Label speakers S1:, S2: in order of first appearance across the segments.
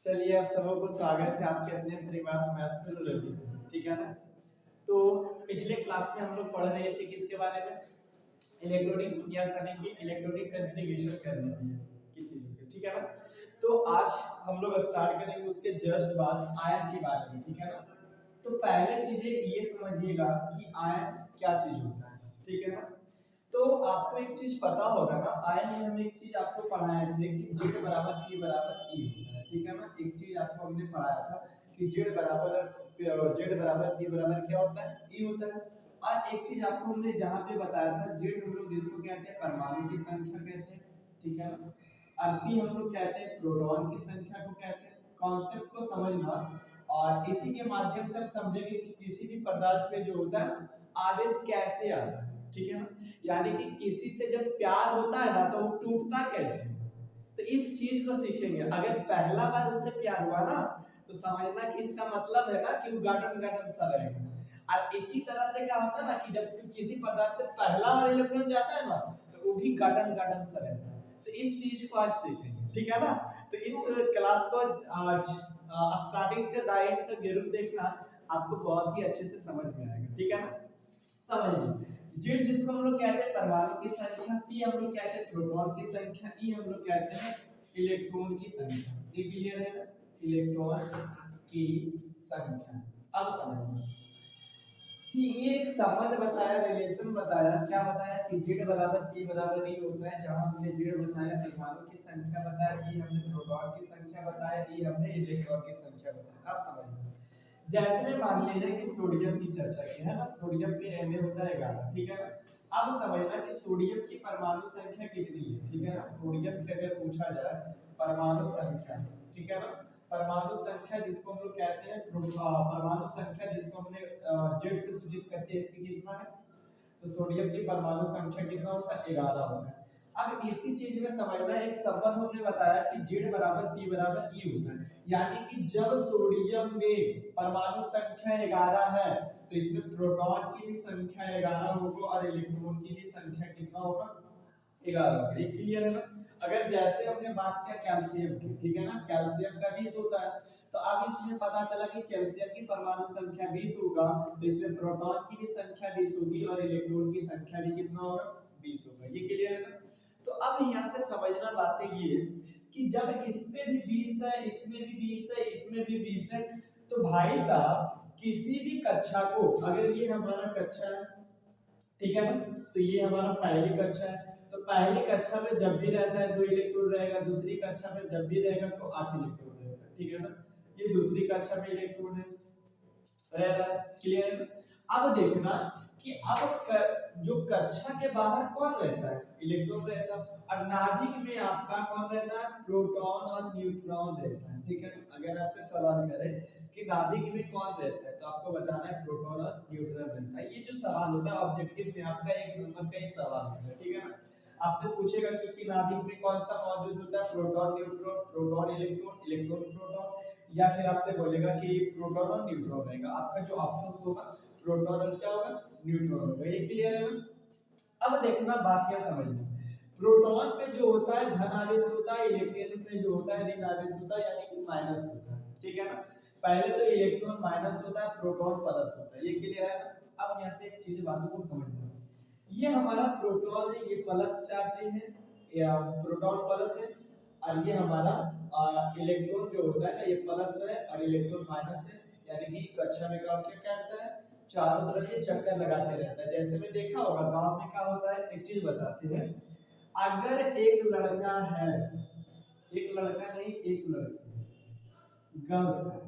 S1: चलिए आप सबों को स्वागत है आपके अपने परिवार मैथ्सोलॉजी। ठीक है ना। तो पिछले क्लास में हम लोग पढ़ रहे थे किसके बारे में, इलेक्ट्रॉनिक विन्यास यानी कि इलेक्ट्रॉनिक कॉन्फ़िगरेशन करने की चीजों की। ठीक है ना। तो आज हम लोग स्टार्ट करेंगे उसके जस्ट बाद आयन के बारे में। ठीक है ना। तो पहले चीजें ये समझिएगा कि आयन क्या चीज होता है। ठीक है ना। तो आपको एक चीज पता होगा ना, आयन में हम एक चीज आपको पढ़ाए थे कि Z बराबर P बराबर E होता है। ठीक है ना। एक चीज आपको हमने पढ़ाया था कि Z बराबर P बराबर क्या होता है, E होता है। और एक चीज आपको हमने जहां पे बताया था, Z हम लोग जिसको कहते हैं परमाणु की संख्या कहते हैं। ठीक है ना। और P हम लोग कहते हैं प्रोटॉन की संख्या को कहते हैं। कॉन्सेप्ट को समझना, और इसी के माध्यम से हम समझेंगे कि किसी भी पदार्थ पे जो होता है आवेश कैसे आता है। ठीक है ना। यानी कि किसी से जब प्यार होता है ना तो वो टूटता कैसे है। तो इस चीज को सीखेंगे। अगर पहला बार उससे प्यार हुआ ना तो समझना कि इसका मतलब है ना कि वो गार्डन गार्डन सा रहेगा। और इसी तरह से क्या होता है ना कि जब किसी पदार्थ से पहला बार इलेक्ट्रॉन जाता है ना तो वो भी गार्डन गार्डन सा रहता है। तो इस चीज को आज सीखेंगे। ठीक है ना। तो इस क्लास को आज स्टार्टिंग से डायरेक्ट तक जरूर देखना, आपको बहुत ही अच्छे से समझ में आएगा। ठीक है ना। समझिए, जेड जिसको हम लोग कहते हैं परमाणु की संख्या, पी हम लोग कहते हैं प्रोटॉन की संख्या, ई हम लोग कहते हैं इलेक्ट्रॉन की संख्या। ये क्लियर है ना, इलेक्ट्रॉन की संख्या। अब समझिए कि ये एक संबंध बताया, रिलेशन बताया, क्या बताया कि जेड बराबर पी बराबर ई होता है। जहां हमने जेड बताया परमाणु की संख्या बताया, पी हमने प्रोटॉन की संख्या बताया, ई हमने इलेक्ट्रॉन की संख्या बताया। अब समझिए, जैसे में मान लीजिए कि सोडियम की चर्चा की है ना, सोडियम पे Na होता है 11। ठीक है ना। अब समझना कि सोडियम की परमाणु संख्या कितनी है। ठीक है ना। सोडियम की अगर पूछा जाए परमाणु संख्या, ठीक है ना, परमाणु संख्या जिसको हम लोग कहते हैं परमाणु संख्या जिसको हमने जेड से सूचित करते हैं, इसकी कितना है। तो सोडियम की परमाणु संख्या कितना होता है, 11 होता है। अब इसी चीज में समझना, एक संबंध हमने बताया कि Z बराबर P बराबर E होता है। यानी कि जब सोडियम में परमाणु संख्या 11 है तो इसमें प्रोटॉन की भी संख्या 11 होगा और इलेक्ट्रॉन की भी संख्या कितना होगा, 11। ये क्लियर है ना। अगर जैसे हमने बात किया कैल्शियम की, ठीक है ना, कैल्शियम का 20 होता है। तो अब इसमें पता चला कि कैल्शियम की परमाणु संख्या 20 होगा तो इसमें प्रोटॉन की भी संख्या 20 होगी और इलेक्ट्रॉन की संख्या भी कितना होगा, 20 होगा। ये क्लियर है ना। तो अब यहाँ से समझना बातें ये कि जब इसमें भी 20 है, इसमें भी 20 है, इसमें भी 20 है, तो भाई साहब किसी भी कक्षा को, अगर ये हमारा कक्षा है, ठीक है ना, तो ये हमारा पहली कक्षा है, तो पहली कक्षा में जब भी रहता है 2 इलेक्ट्रॉन रहेगा, दूसरी कक्षा में जब भी रहेगा तो 8 इलेक्ट्रॉन रहेगा। ठीक है ना। ये दूसरी कक्षा में इलेक्ट्रॉन है, रह रहा है। क्लियर है ना। अब देखना कि जो कक्षा के बाहर कौन रहता है, इलेक्ट्रॉन रहता है, और नाभिक में आपका कौन रहता है, प्रोटॉन और न्यूट्रॉन रहता है। ठीक है। अगर आपसे सवाल करें कि नाभिक में कौन रहता है तो आपको बताना है प्रोटॉन और न्यूट्रॉन रहता है। ये जो सवाल होता है ऑब्जेक्टिव में आपका 1 नंबर का ही सवाल होता है। ठीक है ना। आपसे पूछेगा कि नाभिक में कौन सा मौजूद होता है, proton neutron, proton electron, electron proton, या फिर आपसे बोलेगा कि प्रोटॉन और न्यूट्रॉन रहेगा। आपका जो ऑप्शन होगा प्रोटॉन और क्या होगा, न्यूट्रॉन होगा। ये क्लियर है ना। अब देखना बात क्या समझना, प्रोटॉन पे जो होता है धन आवेश होता है, इलेक्ट्रॉन पे जो होता है ऋण आवेश होता है, यानी कि माइनस होता है। ठीक है ना। पहले तो इलेक्ट्रॉन माइनस होता है, प्रोटॉन प्लस होता है। ये क्लियर है ना। अब यहाँ से एक चीज बातों को समझना, ये हमारा प्रोटॉन है, ये प्लस चार्ज है, या प्रोटॉन प्लस है, और ये हमारा इलेक्ट्रॉन जो होता है ना ये प्लस है और इलेक्ट्रॉन माइनस है। यानी कि कक्षा में क्या क्या करता है, चारों तरफ ये चक्कर लगाते रहता है। जैसे में देखा होगा गांव में क्या होता है, एक चीज बताते हैं, अगर एक लड़का है, एक लड़का नहीं एक लड़की, गर्ल्स है,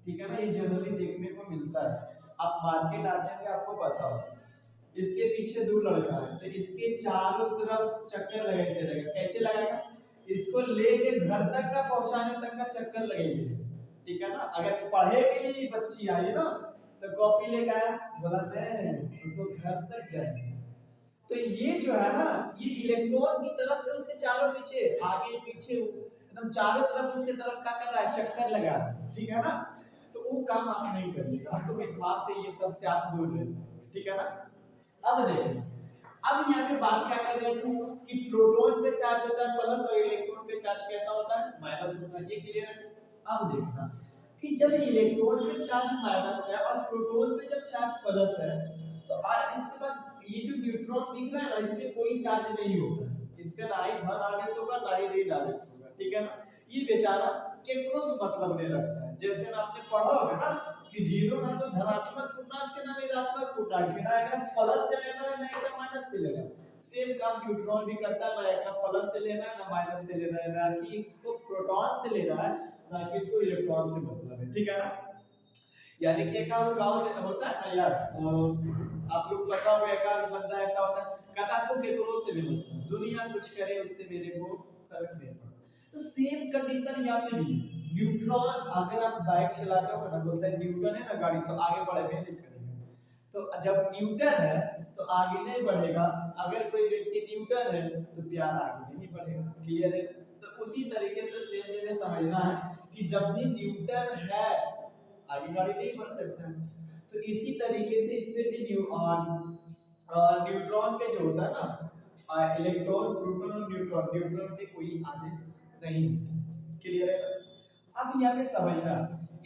S1: ठीक है ना, ये जनरली देखने को मिलता है। आप मार्केट आते हैं आपको पता होगा, इसके पीछे 2 लड़का है तो इसके चारों तरफ चक्कर लगाते रहेगा। कैसे लगाएगा, इसको लेके घर तक का पहुंचाने तक का चक्कर लगेगी। ठीक है ना। अगर पढ़े के लिए बच्ची आई ना तो कॉपी लेके आया, बोला नहीं उसको घर तक जाएंगे। तो ये जो है ना, ये इलेक्ट्रॉन की तरफ से उसके चारों पीछे आगे पीछे एकदम चारों तरफ उसके तरफ क्या कर रहा है, चक्कर लगा रहा है। ठीक है ना। तो वो काम आप नहीं करिएगा, आपको विश्वास है ये सब से आप दूर रहिए। ठीक है ना। अब देखिए, अब यहाँ पे बात क्या कर रहे थे कि प्रोटॉन पे चार्ज होता है प्लस और इलेक्ट्रॉन पे चार्ज कैसा होता है, माइनस होता है। ये क्लियर है। अब देखना कि जब इलेक्ट्रॉन पे चार्ज माइनस है और प्रोटॉन पे जब चार्ज प्लस है, तो और इसके बाद ये जो न्यूट्रॉन दिख रहा है ना, इसमें कोई चार्ज नहीं होता है, इसका ना ही धन आवेश होगा ना ही ऋण आवेश होगा, ठीक है ना। ये बेचारा केकरोस मतलब नहीं रखता है। जैसे ना आपने पढ़ा होगा ना कि जीरो ना तो धनात्मक पूर्णांक है ना ऋणात्मक पूर्णांक है, ना एक प्लस से लेना है ना एक माइनस से लेना है। सेम काम न्यूट्रॉन भी करता है, ना एक प्लस से लेना है ना माइनस से लेना है, ना कि इसको प्रोटॉन से लेना है ना कि इसको इलेक्ट्रॉन से मतलब है, ठीक है ना। यानी कि एक गांव में होता है ना यार, आप लोग पता होगा एक आध बंदा ऐसा होता है कहता आपको केकरो से भी मतलब दुनिया कुछ करे उससे मेरे को फर्क नहीं पड़ता। तो सेम कंडीशन यहाँ पे भी है। न्यूट्रॉन अगर आप बाइक चलाते हो ना, बोलते हैं न्यूटन है ना गाड़ी, तो आगे बढ़ेगा नहीं करेगा। तो जब न्यूटन है तो आगे नहीं बढ़ेगा, अगर कोई व्यक्ति न्यूटन है तो प्यार आगे नहीं बढ़ेगा। क्लियर है। तो उसी तरीके से सेम वे में समझना है कि जब भी न्यूटन है आगे गाड़ी नहीं बढ़ सकता। तो इसी तरीके से इसमें भी न्यूट्रॉन पे जो होता है ना, इलेक्ट्रॉन प्रोटॉन और न्यूट्रॉन, न्यूट्रॉन पे कोई आवेश नहीं होता। क्लियर है। अब यहाँ पे समझना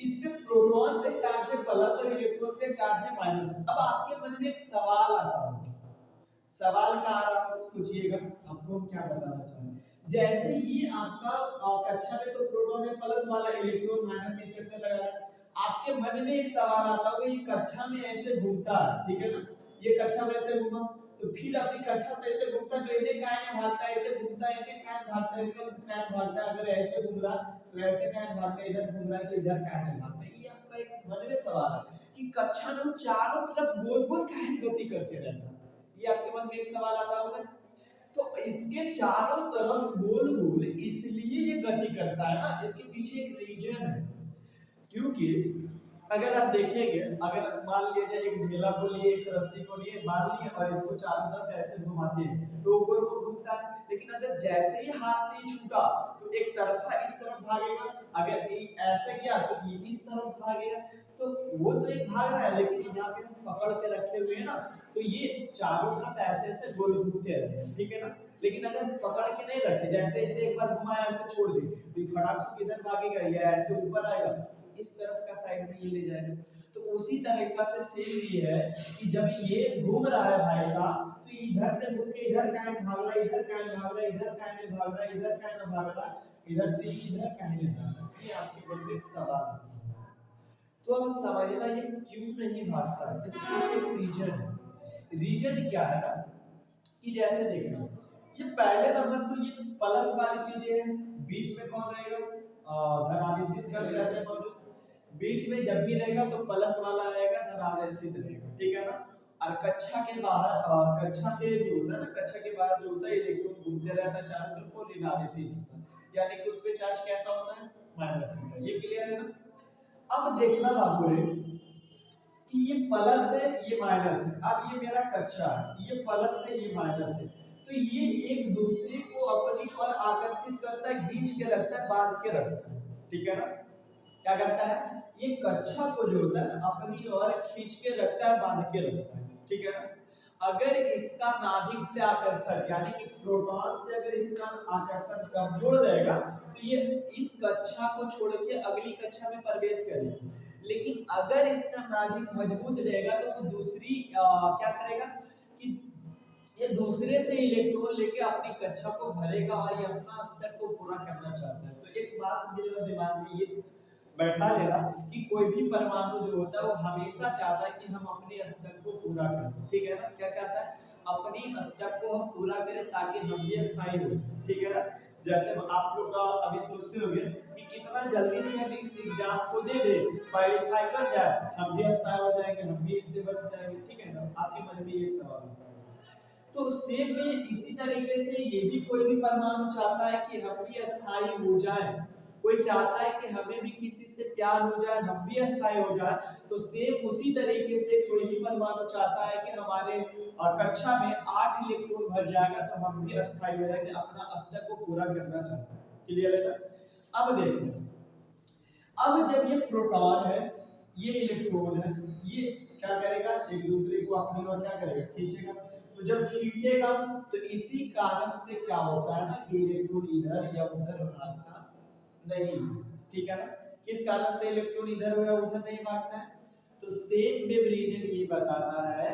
S1: इसमें प्रोटॉन पे चार्ज है प्लस और इलेक्ट्रॉन पे चार्ज है माइनस। अब आपके मन में एक सवाल आता है, सवाल का आ रहा है, सोचिएगा आपको हम क्या बताना चाहते हैं। जैसे ही आपका कक्षा में तो प्रोटॉन है प्लस वाला, इलेक्ट्रॉन माइनस से चक्कर लगा रहा है, आपके मन में एक सवाल आता होगा ये कक्षा में ऐसे घूमता है, ठीक है ना, ये कक्षा में ऐसे घूमा तो फिर अपनी कक्षा से ऐसे घूमता है तो इन्हें काहे भागता है, ऐसे घूमता है इन्हें काहे भागता है, इधर काहे भागता है, अगर ऐसे घूम रहा तो ऐसे काहे भागता है, इधर घूम रहा है तो इधर काहे भागता है। ये आपका एक मन में सवाल है कि कक्षा में चारों तरफ गोल गोल काहे गति करते रहता है। ये आपके मन में एक सवाल आता होगा। तो इसके चारों तरफ गोल गोल इसलिए ये गति करता है ना, इसके पीछे एक रीजन है। क्योंकि अगर आप देखेंगे, अगर मान लिया जाए एक ढेला को लिए एक रस्सी को लिए बांध लिए और इसको चारों तरफ ऐसे घुमाते हैं तो गोल गोल घूमता है। लेकिन अगर जैसे ही हाथ से छूटा तो एक तरफा इस तरफ भागेगा, अगर ये ऐसे गया तो ये इस तरफ भागेगा। तो वो तो एक भाग रहा है, लेकिन यहाँ पे हम पकड़ के रखे हुए हैं ना, तो ये चारों तरफ ऐसे ऐसे गोल घूमते रहते हैं, ठीक है ना। लेकिन अगर पकड़ के नहीं रखे, जैसे इसे एक बार घुमाया ऐसे छोड़ दे तो फटाक से किधर भागेगा, या ऐसे ऊपर आएगा इस तरफ का साइड में ये ले जाएगा। तो उसी तरीका से सेम ये है कि जब ये घूम रहा है भाई साहब, तो इधर से घूम के इधर काहे भाग रहा है, इधर काहे भाग रहा है, इधर काहे नहीं भाग रहा है, इधर काहे ना भाग रहा है, इधर से इधर काहे नहीं जा रहा। ये आपके मन में एक सवाल आता है। तो अब समझना ये क्यों नहीं भागता है, इसके पीछे एक रीजन है। रीजन क्या है ना कि जैसे देखना, ये पहले नंबर तो ये प्लस वाली चीजें हैं, बीच में कौन रहेगा, धनावेशित कर रहते हैं मौजूद, बीच में जब भी रहेगा तो प्लस वाला रहेगा, धनावेशित रहेगा, ठीक है ना। और कक्षा के बाहर कक्षा के जो होता है ना, कक्षा के बाहर जो होता है इलेक्ट्रॉन घूमते रहता है चारों तरफ और ऋणावेशित होता है, यानी कि उस पे चार्ज कैसा होता है, माइनस होता है। ये क्लियर है ना। अब देखना बाबू रे कि ये प्लस है ये माइनस है, अब ये मेरा कक्षा है, ये प्लस है ये माइनस है, तो ये एक दूसरे को अपनी ओर आकर्षित करता है, खींच के रखता है, बांध के रखता है, ठीक है ना। क्या करता है ये कक्षा को जो होता है अपनी ओर खींच के रखता है, बांध के रखता है, ठीक है ना। अगर इसका नाभिक से आकर्षण यानी कि प्रोटॉन से अगर इसका आकर्षण कमजोर रहेगा तो ये इस कक्षा को छोड़ के अगली कक्षा में प्रवेश करेगा। लेकिन अगर इसका नाभिक मजबूत रहेगा तो वो दूसरी क्या करेगा कि ये दूसरे से इलेक्ट्रॉन लेके अपनी कक्षा को भरेगा और ये अपना स्तर को पूरा करना चाहता है। तो एक बात दिल और दिमाग में ये बैठा लेना कि कोई भी परमाणु जो होता है वो हमेशा चाहता है कि हम अपने स्तर को पूरा करें, ठीक है ना। क्या चाहता है, अपनी स्तर को हम पूरा करें ताकि हम भी स्थायी हो जाए, ठीक है ना। जैसे आप लोग अभी सोचते होंगे कि कितना जल्दी से हम इस एग्जाम को दे दे, क्वालिफाई कर जाए, हम भी स्थायी हो जाएंगे, हम भी इससे बच जाएंगे, ठीक है ना। आपके मन में ये सवाल होता है। तो सेम में इसी तरीके से ये भी कोई भी परमाणु चाहता है कि हम भी अस्थायी हो जाएं, कोई चाहता है कि हमें भी किसी से प्यार हो जाए, हम भी अस्थायी हो जाए। तो सेम उसी तरीके से कोई भी परमाणु चाहता है कि हमारे कक्षा में 8 इलेक्ट्रॉन भर जाएगा तो हम भी अस्थायी हो जाएंगे, अपना अष्टक को पूरा करना चाहता है। क्लियर है ना। अब देखो, अब जब ये प्रोटॉन है ये इलेक्ट्रॉन है, ये क्या करेगा एक दूसरे को अपनी ओर क्या करेगा, खींचेगा। तो जब खींचेगा तो इसी कारण से क्या होता है ना कि इलेक्ट्रॉन इधर या उधर भागता नहीं, ठीक है ना। किस कारण से इलेक्ट्रॉन इधर या उधर नहीं भागता है? तो सेम वेव रीजन ये बताना है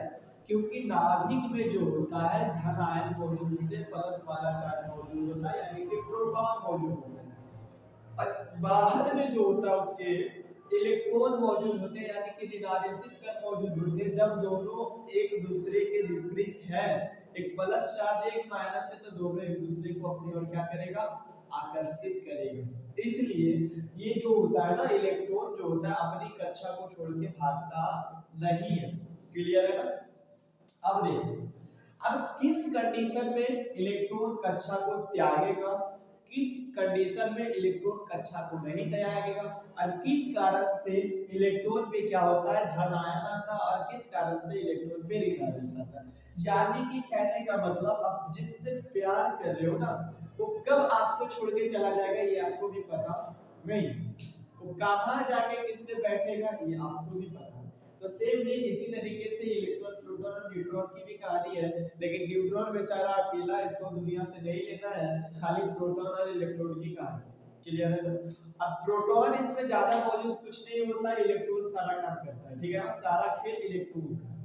S1: क्योंकि नाभिक में जो होता है धन आयन मौजूद होते हैं, प्लस वाला चार्ज मौजूद होता है, यानी कि प्रोटॉन मौजूद होता है, और बाहर में जो होता है उसके इलेक्ट्रॉन मौजूद होते हैं, यानी कि ऋणावेशित कण मौजूद होते हैं। जब दोनों एक दूसरे के विपरीत है, एक प्लस चार्ज है एक माइनस है, तो दोनों एक दूसरे को अपनी ओर क्या करेगा, आकर्षित करेगा। इसलिए ये जो होता है ना इलेक्ट्रॉन जो होता है अपनी कक्षा को छोड़ के भागता नहीं है। क्लियर है ना? अब देखो, अब किस कंडीशन में इलेक्ट्रॉन कक्षा को त्यागेगा, किस कंडीशन में इलेक्ट्रॉन कक्षा को नहीं त्यागेगा, और किस कारण से इलेक्ट्रॉन पे क्या होता है धन आयन आता है, और किस कारण से इलेक्ट्रॉन पे ऋण आवेश आता है। यानी कि कहने का मतलब आप जिससे प्यार कर रहे हो ना वो कब आपको छोड़ के चला जाएगा ये आपको भी पता नहीं, वो कहाँ जाके किससे बैठेगा ये आपको भी पता। तो सेम चीज इसी तरीके से इलेक्ट्रॉन प्रोटॉन और न्यूट्रॉन की भी कहानी है, लेकिन न्यूट्रॉन बेचारा अकेला, इसको दुनिया से नहीं लेना है, खाली प्रोटॉन और इलेक्ट्रॉन की कहानी। क्लियर है ना? अब प्रोटॉन इसमें ज्यादा मौजूद कुछ नहीं होता, इलेक्ट्रॉन सारा काम करता है। ठीक है ना? सारा खेल इलेक्ट्रॉन का,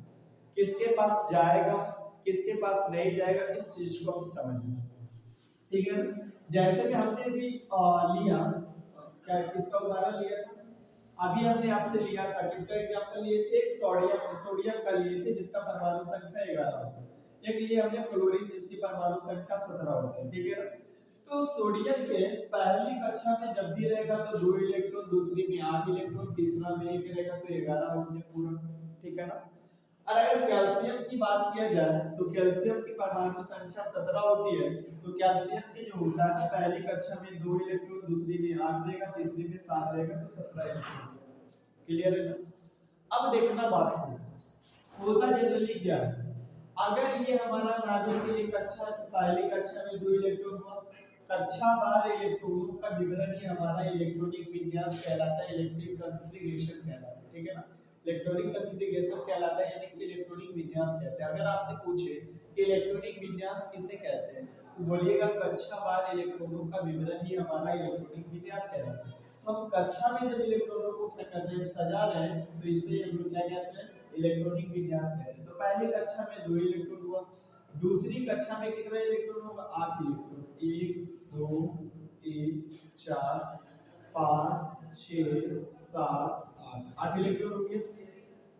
S1: किसके पास जाएगा किसके पास नहीं जाएगा इस चीज को आप समझना। ठीक है ना? जैसे कि हमने भी लिया, क्या किसका उदाहरण लिया था, अभी हमने आपसे लिया था, किसका एग्जांपल लिए थे, एक सोडियम, सोडियम का लिए थे जिसका परमाणु संख्या 11 होता है। एक लिए हमने क्लोरीन जिसकी परमाणु संख्या 17 होती है। ठीक है ना? तो सोडियम के पहली कक्षा में जब भी रहेगा तो 2 इलेक्ट्रॉन, दूसरी में 8 इलेक्ट्रॉन, तीसरा में 1 रहेगा तो 11 हो गया पूरा। ठीक है ना? और अगर कैल्शियम की बात किया जाए तो कैल्शियम की परमाणु संख्या 17 होती है, तो कैल्शियम के जो होता है पहली कक्षा में 2 इलेक्ट्रॉन, दूसरी में 8 रहेगा, तीसरी में 7 रहेगा, तो 17 इलेक्ट्रॉन। क्लियर है ना? अब देखना बात होता जनरली क्या है, अगर ये हमारा नाभिक की एक कक्षा, पहली कक्षा में 2 इलेक्ट्रॉन हुआ, कक्षा बार इलेक्ट्रॉनों का विवरण ही हमारा इलेक्ट्रॉनिक विन्यास कहलाता है, इलेक्ट्रिक कॉन्फ़िगरेशन कहलाता है। ठीक है ना? इलेक्ट्रॉनिक कॉन्फ़िगरेशन कहलाता है, यानी कि इलेक्ट्रॉनिक विन्यास कहते हैं। अगर आपसे पूछे कि इलेक्ट्रॉनिक विन्यास किसे कहते हैं, तो बोलिएगा कक्षा बार इलेक्ट्रॉनों का विवरण ही हमारा इलेक्ट्रॉनिक विन्यास कहलाता है। तो हम कक्षा में जब इलेक्ट्रॉनों को क्या करते हैं, सजा रहे हैं, तो इसे हम लोग क्या कहते हैं, इलेक्ट्रॉनिक विन्यास कहते हैं। तो पहली कक्षा में 2 इलेक्ट्रॉन हुआ, दूसरी कक्षा में कितना इलेक्ट्रॉन होगा, 8 इलेक्ट्रॉन, 1 2 3 4 5 6 7 8 इलेक्ट्रॉन हो गए।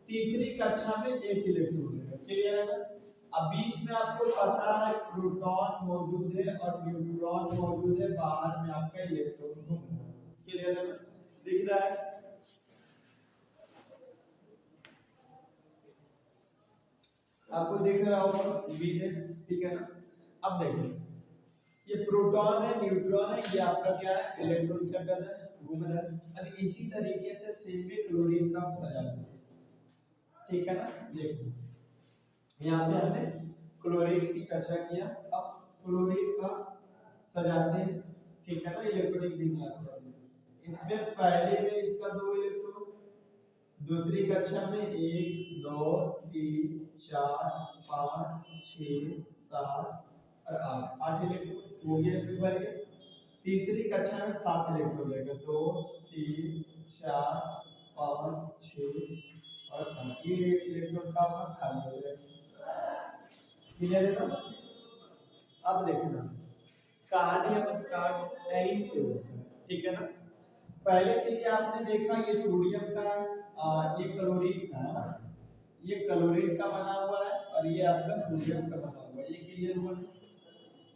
S1: तीसरी कक्षा में 1 इलेक्ट्रॉन है। क्लियर है ना? अब बीच में आपको पता है प्रोटॉन मौजूद है और न्यूट्रॉन मौजूद है, बाहर में आपका इलेक्ट्रॉन घूम रहा है। क्लियर है ना? दिख रहा है? आपको दिख रहा होगा बीच है। ठीक है ना? अब देखिए, ये प्रोटॉन है, न्यूट्रॉन है, ये आपका क्या है, इलेक्ट्रॉन क्या कर रहा है, घूम रहा है। अब इसी तरीके से सेम में क्लोरीन का हम सजाते हैं। ठीक है ना? देखो यहाँ पे हमने क्लोरीन की चर्चा किया, अब क्लोरीन का सजाते हैं। ठीक है ना? इलेक्ट्रॉनिक विन्यास करते हैं। इसमें पहले में इसका 2 इलेक्ट्रॉन, दूसरी कक्षा में 1 2 3 4 5 6 7 और 8 इलेक्ट्रॉन हो गया, इसके भर गए। तीसरी कक्षा में 7 इलेक्ट्रॉन रहेगा, 2 3 4 5 6 और 7, ये इलेक्ट्रॉन का अपना खाली हो जाएगा। क्लियर है ना? अब देखना कहानी अब स्टार्ट यहीं से होता है। ठीक है ना? पहले चीज आपने देखा ये सोडियम का, ये क्लोरीन का है ना, ये क्लोरीन का बना हुआ है और ये आपका सोडियम का बना हुआ है। ये क्लियर हुआ?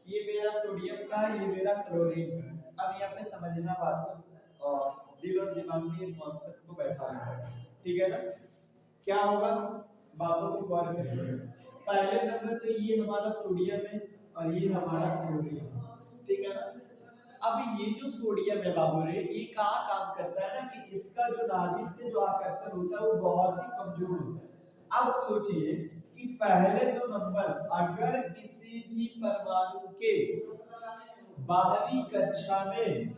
S1: ये मेरा सोडियम का है, ये मेरा क्लोरीन का है। अब ये आपने समझना बात को, दिल और दिमाग में ये कॉन्सेप्ट को बैठाना है। ठीक है ना? क्या होगा, बातों को गौर करिए। पहले नंबर तो ये हमारा सोडियम है और ये हमारा क्लोरीन है। ठीक है ना? अब ये जो सोडियम है बाबू रे, ये कहाँ काम करता है ना कि इसका जो नाभिक से जो आकर्षण होता है वो बहुत ही कमजोर होता है। अब सोचिए कि पहले तो नंबर, अगर किसी भी परमाणु के बाहरी कक्षा में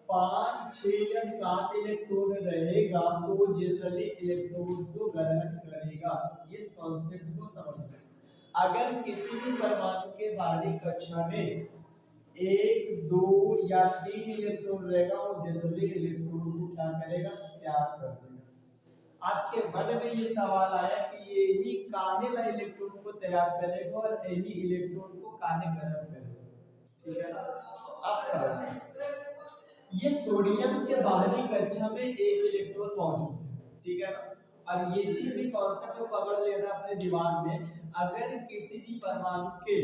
S1: 5 6 या 7 इलेक्ट्रॉन रहेगा तो वो जनरली इलेक्ट्रॉन को ग्रहण करेगा। इस कॉन्सेप्ट को समझना। अगर किसी भी परमाणु के बाहरी कक्षा में एक, दो या तीन इलेक्ट्रॉन रहेगा वो जनरली इलेक्ट्रॉन को क्या करेगा, त्याग कर देगा। आपके मन में ये सवाल आया कि ये ही काहे ला इलेक्ट्रॉन को तैयार करेगा और यही इलेक्ट्रॉन को काहे गर्म करेगा, ठीक है ना। अब समझ, ये सोडियम के बाहरी कक्षा में एक इलेक्ट्रॉन मौजूद है, ठीक है ना। और ये चीज भी कॉन्सेप्ट को पकड़ लेना अपने दिमाग में, अगर किसी भी परमाणु के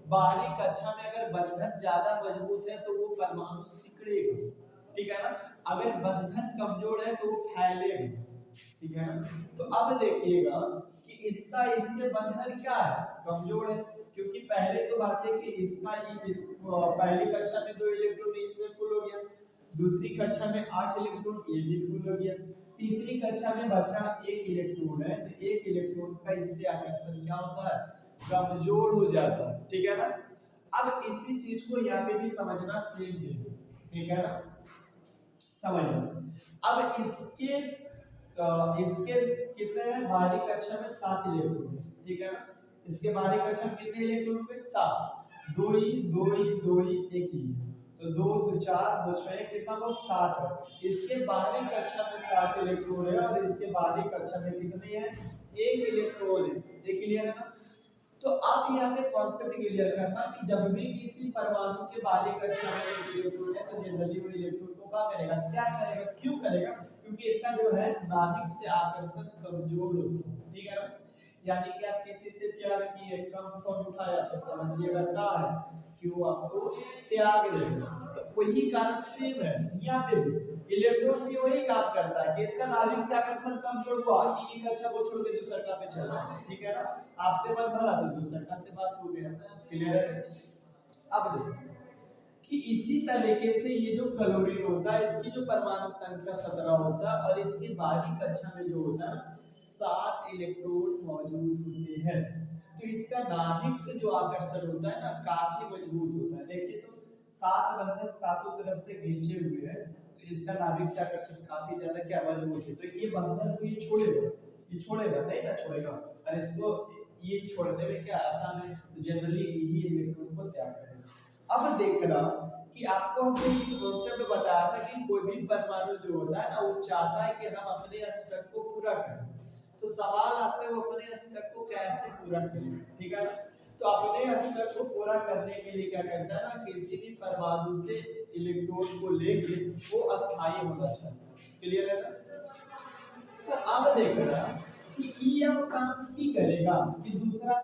S1: बाहरी कक्षा में अगर बंधन ज्यादा मजबूत है तो वो परमाणु सिकुड़ेगा, ठीक है ना। अगर बंधन कमजोर है तो वो फैलेगा, ठीक है ना। तो अब देखिएगा कि इसका इससे बंधन क्या है, कमजोर है, क्योंकि पहले तो बात है कि इसका पहली कक्षा में 2 इलेक्ट्रॉन इसमें फुल हो गया, दूसरी कक्षा में 8 इलेक्ट्रॉन ये भी फुल हो गया, तीसरी कक्षा में बचा 1 इलेक्ट्रॉन है, तो 1 इलेक्ट्रॉन का इससे आकर्षण क्या होता है, कमजोर हो जाता है, ठीक है ना। अब इसी चीज को यहाँ पे भी समझना सेम है, ठीक है ना, समझना। अब इसके कितने हैं, बाहरी कक्षा में 7 इलेक्ट्रॉन, ठीक है ना। इसके बाहरी कक्षा में कितने इलेक्ट्रॉन होंगे, 7, 2 ही 2 ही 2 ही 1 ही, तो 2 2 4 2 6 कितना वो 7 है। इसके बाहरी कक्षा में 7 इलेक्ट्रॉन है और इसके बाहरी कक्षा में कितने हैं, 1 इलेक्ट्रॉन है, ये क्लियर है ना। तो अब यहाँ पे कॉन्सेप्ट क्लियर करना कि जब भी किसी परमाणु के बाहरी कक्षा में एक इलेक्ट्रॉन है तो जनरली वो इलेक्ट्रॉन को क्या करेगा, क्या करेगा, क्यों करेगा, क्योंकि इसका जो है नाभिक से आकर्षण कमजोर होता है, ठीक है ना। यानी कि आप किसी से प्यार किए, कम फोन उठाया तो समझिएगा क्या है कि वो आपको त्याग देगा। तो वही कारण सेम है यहाँ पे भी, इलेक्ट्रॉन भी वही काम करता है कि इसका नाभिक से आकर्षण कमजोर हुआ, एक कक्षा को छोड़ के दूसरा का पे चला, ठीक है ना। आपसे मन भरा तो दूसरा का से बात हो गया, क्लियर है। अब देखो कि इसी तरीके से ये जो क्लोरीन होता है इसकी जो परमाणु संख्या 17 होता है और इसकी बाहरी कक्षा में जो होता है 7 इलेक्ट्रॉन मौजूद होते हैं। तो इसका नाभिक से जो आकर्षण होता है ना काफी मजबूत होता है। देखिए तो 7 बंधन सातों तरफ से खींचे हुए हैं, तो इसका नाभिक से आकर्षण काफी ज्यादा क्या मजबूत है। तो ये बंधन को ये छोड़ेगा, ये छोड़ेगा नहीं ना, छोड़ेगा, और इसको ये छोड़ने में क्या आसान है, तो जनरली यही इलेक्ट्रॉन को त्याग करेगा। अब देखना कि आपको हमने ये कॉन्सेप्ट बताया था कि कोई भी परमाणु जो होता है ना वो चाहता है कि हम अपने अष्टक को पूरा करें। तो सवाल आता है वो अपने अष्टक को कैसे पूरा करें, ठीक है ना। तो अपने अष्टक को पूरा करने के लिए क्या करता है ना, किसी भी परमाणु से इलेक्ट्रॉन को लेके वो अस्थायी होना चाहिए, क्लियर है ना। तो अब देखना कि ई अब काम की करेगा कि दूसरा